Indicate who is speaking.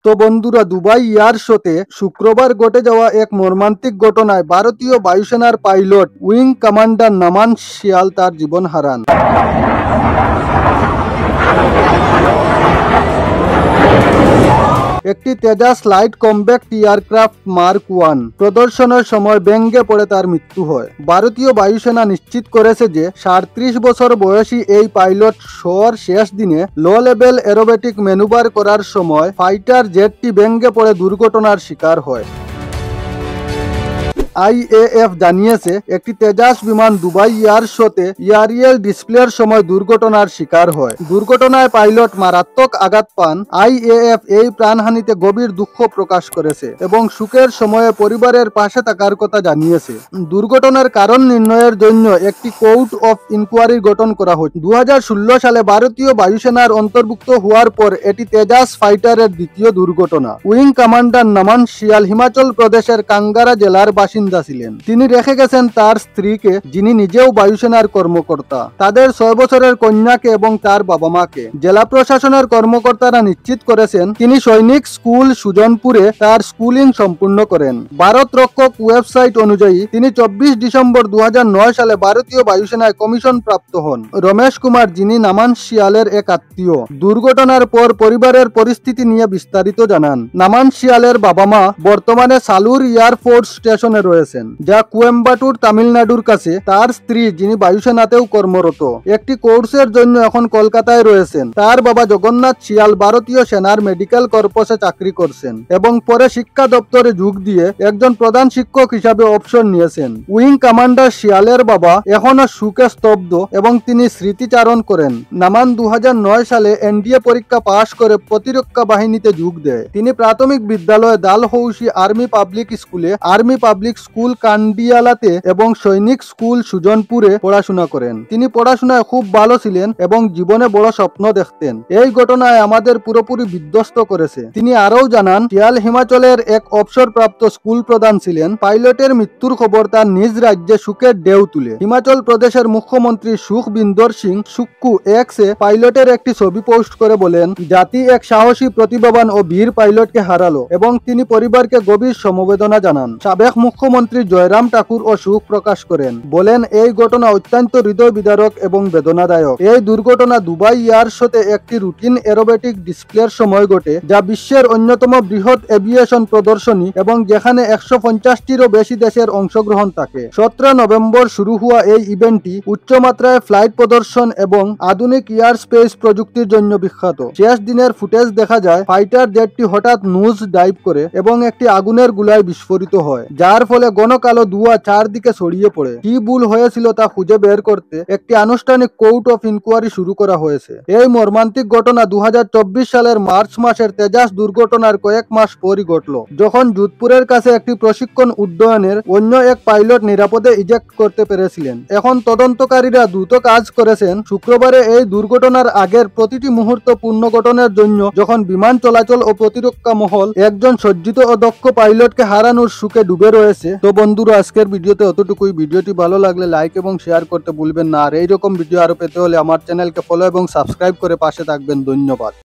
Speaker 1: তো বন্ধুরা, Dubai air শোতে শুক্রবার ঘটে যাওয়া এক মর্মান্তিক ঘটনায় ভারতীয় বায়ুসেনার পাইলট উইং কমান্ডার নামান শিয়াল তার জীবন হারান। একটি Tejas light compact aircraft mark 1 প্রদর্শনের সময় ভেঙে পড়ে তার মৃত্যু হয়। ভারতীয় বায়ুসেনা নিশ্চিত করেছে যে 37 বছর বয়সী এই পাইলট শোর শেষ দিনে লো লেভেল এরোবেটিক ম্যানুভার করার সময় ফাইটার জেটটি ভেঙে পড়ে দুর্ঘটনার শিকার হয়। আইএএফ জানিয়েছে একটি তেজাস বিমান দুবাই এয়ার শোতে এয়ারিয়াল ডিসপ্লের সময় দুর্ঘটনার শিকার হয়। দুর্ঘটনায় পাইলট মারাত্মক আঘাত পান। আইএএফ এই প্রাণহানিতে গভীর দুঃখ প্রকাশ করেছে এবং শোকের সময়ে পরিবারের পাশে থাকার কথা জানিয়েছে। দুর্ঘটনার কারণ নির্ণয়ের জন্য একটি কোর্ট অফ ইনকোয়ারি গঠন করা হয়েছে। 2016 সালে ভারতীয় বায়ুসেনার অন্তর্ভুক্ত হওয়ার পর এটি তেজাস ফাইটারের দ্বিতীয় দুর্ঘটনা। উইং কমান্ডার নামান শিয়াল হিমাচল প্রদেশের কাঙ্গারা জেলার বাসিন্দা ছিলেন। তিনি রেখে গেছেন তার স্ত্রীকে, যিনি নিজেও বায়ুসেনার কর্মকর্তা, তাদের 6 বছরের কন্যাকে এবং তার বাবা মাকে। জেলা প্রশাসনের কর্মকর্তারা নিশ্চিত করেছেন তিনি সৈনিক স্কুল সুজনপুরে তার স্কুলিং সম্পূর্ণ করেন। ভারত রক্ষক ওয়েবসাইট অনুযায়ী তিনি 24 ডিসেম্বর 2009 সালে ভারতীয় বায়ুসেনায় কমিশন প্রাপ্ত হন। রমেশ কুমার, যিনি নামান শিয়ালের এক আত্মীয়, দুর্ঘটনার পর পরিবারের পরিস্থিতি নিয়ে বিস্তারিত জানান। নামান শিয়ালের বাবা মা বর্তমানে সালুর এয়ারফোর্স স্টেশনে রয়েছেন, যা কোয়েম্বাটুর, তামিলনাড়ুর কাছে। তার স্ত্রী, যিনি বায়ুসেনাতেও কর্মরত, একটি কোর্সের জন্য এখন কলকাতায় রয়েছেন। তার বাবা জগন্নাথ শিয়াল ভারতীয় সেনার মেডিকেল কর্পসে চাকরি করছেন এবং পরে শিক্ষা দপ্তরে যোগ দিয়ে একজন প্রধান শিক্ষক হিসাবে অবসর নিয়েছেন। উইং কমান্ডার শিয়ালের বাবা এখনো শোকে স্তব্ধ এবং তিনি স্মৃতিচারণ করেন। নামান 2009 সালে এনডিএ পরীক্ষা পাশ করে প্রতিরক্ষা বাহিনীতে যোগ দেয়। তিনি প্রাথমিক বিদ্যালয়ে দালহৌসি আর্মি পাবলিক স্কুলে, আর্মি পাবলিক স্কুল কান্ডিয়ালাতে এবং সৈনিক স্কুল সুজনপুরে পড়াশোনা করেন। তিনি পড়াশোনায় খুব ভালো ছিলেন এবং জীবনে বড় স্বপ্ন দেখতেন। এই ঘটনায় আমাদের পুরোপুরি বিধ্বস্ত করেছে। তিনি আরও জানান, শিয়াল হিমাচলের এক অবসরপ্রাপ্ত স্কুল প্রধান ছিলেন। পাইলটের মৃত্যুর খবর তার নিজ রাজ্যে শোকের ঢেউ তুলে। হিমাচল প্রদেশের মুখ্যমন্ত্রী সুখবিন্দর সিং সুক্কু এক্সে পাইলটের একটি ছবি পোস্ট করে বলেন, জাতি এক সাহসী, প্রতিভাবান ও বীর পাইলটকে হারালো এবং তিনি পরিবারকে গভীর সমবেদনা জানান। সাবেক মুখ্যমন্ত্রী জয়রাম ঠাকুর ও শোক প্রকাশ করেন, বলেন এই ঘটনা অত্যন্ত হৃদয় বিদারক এবং বেদনাদায়ক। এই দুর্ঘটনা দুবাই এয়ার শোতে একটি রুটিন এরোবেটিক ডিসপ্লের সময় ঘটে, যা বিশ্বের অন্যতম বৃহৎ এভিয়েশন প্রদর্শনী এবং যেখানে 150টিরও বেশি দেশের অংশগ্রহণ থাকে। 17 নভেম্বর শুরু হওয়া এই ইভেন্টটি উচ্চমাত্রায় ফ্লাইট প্রদর্শন এবং আধুনিক এয়ার স্পেস প্রযুক্তির জন্য বিখ্যাত। শেষ দিনের ফুটেজ দেখা যায় ফাইটার জেটটি হঠাৎ নোজ ডাইভ করে এবং একটি আগুনের গোলায় বিস্ফোরিত হয়, যার ফলে ঘন কালো ধোঁয়া চারদিকে ছড়িয়ে পড়ে। কি ভুল হয়েছিল তা খুঁজে বের করতে একটি আনুষ্ঠানিক কোর্ট অফ ইনকোয়ারি শুরু করা হয়েছে। এই মর্মান্তিক ঘটনা 2024 সালের মার্চ মাসের তেজাস দুর্ঘটনার কয়েক মাস পরই ঘটল, যখন যোধপুরের কাছে একটি প্রশিক্ষণ উড্ডয়নের অন্য এক পাইলট নিরাপদে ইজেক্ট করতে পেরেছিলেন। এখন তদন্তকারীরা দ্রুত কাজ করেছেন। শুক্রবারে এই দুর্ঘটনার আগের প্রতিটি মুহূর্ত পুনর্গঠনের জন্য, যখন বিমান চলাচল ও প্রতিরক্ষা মহল একজন সজ্জিত ও দক্ষ পাইলটকে হারানোর শোকে ডুবে রয়েছে। তো বন্ধুরা, আজকের ভিডিওতে অতটুকুই। ভিডিওটি ভালো লাগলে লাইক এবং শেয়ার করতে ভুলবেন না। আর এইরকম ভিডিও আরো পেতে হলে আমার চ্যানেলকে ফলো এবং সাবস্ক্রাইব করে পাশে থাকবেন। ধন্যবাদ।